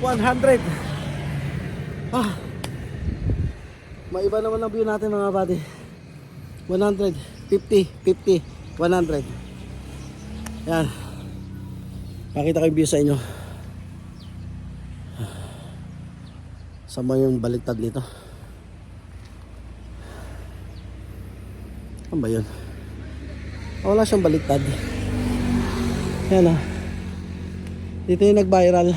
$100. Ah. Maiba naman ang view natin mga buddy. 100, 50, 50, 100. Yan. Pakita ko yung view sa inyo. Sama yung baliktad nito. Ano ba yun? Wala siyang baliktad. Yan ah. Dito yung nag-viral.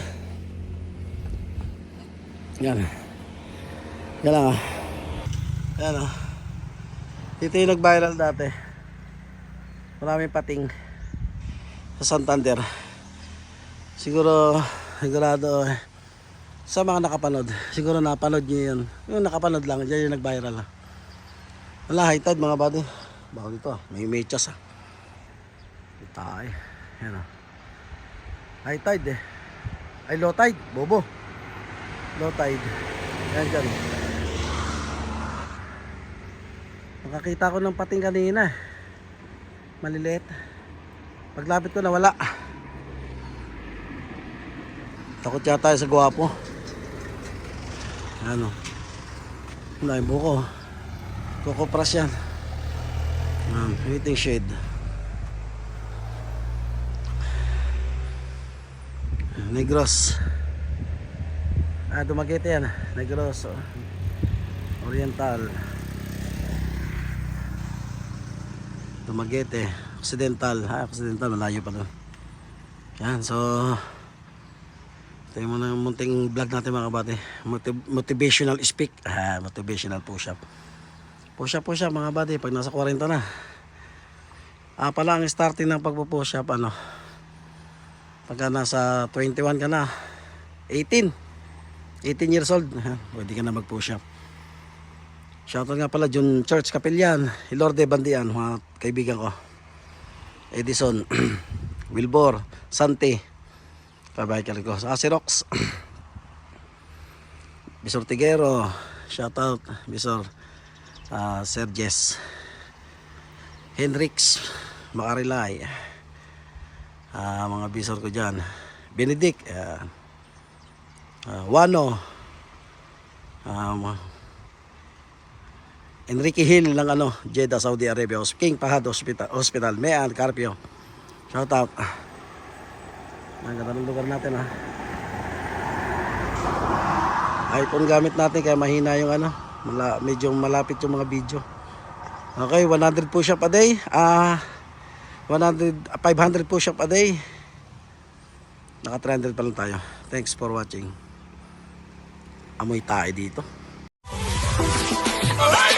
Yan. Yan lang ah. Yan ah. Dito yung nag-viral dati. Maraming pating sa Santander. Siguro, sigurado sa mga nakapanood. Siguro napanood nyo yun. Yung nakapanood lang, dyan yung nag-viral ah. Wala, high tide mga buddy. Bako dito ah. May medyas ah. Tayo. Yan ah. High tide eh. Ay low tide. Bobo. Low tide. Yan dyan. Nakakita ko ng pating kanina. Maliliit. Paglapit ko na wala. Takot yata tayo sa gwapo. Ano. Wala yung buko. Coco Pras yan. Waiting shade. Negros. Dumaguete yan. Negros. Oh. Oriental. Dumaguete. Occidental. Occidental. Malayo pa doon. Yan. So, ito yung muna munting vlog natin mga kabate. Motivational speak. Motivational push-up. Push-up mga kabate. Pag nasa 40 na. Pala ang starting ng pagpo-push up ano. Pagka nasa 21 ka na. 18 years old. Pwede ka na mag-push up. Shoutout nga pala John Church Capillan, Ilorde Bandian, mga kaibigan ko. Edison, Wilbur, Santi, kabahit ko. Sa Asirox, Bisor Tigero, shoutout, Bisor, Serges, Hendrix, Makarilay, mga Bisor ko dyan. Benedict, Wano, Enrique Hill ng Jeddah, Saudi Arabia, King Fahad Hospital, Mayan, Carpio. Shout out. Ang ganda ng lugar natin ha. iPhone gamit natin kaya mahina yung medyo malapit yung mga video. Okay, 100 push-up a day. 500 push-up a day. Naka 300 pa lang tayo. Thanks for watching. Amoy tayo dito. Alright.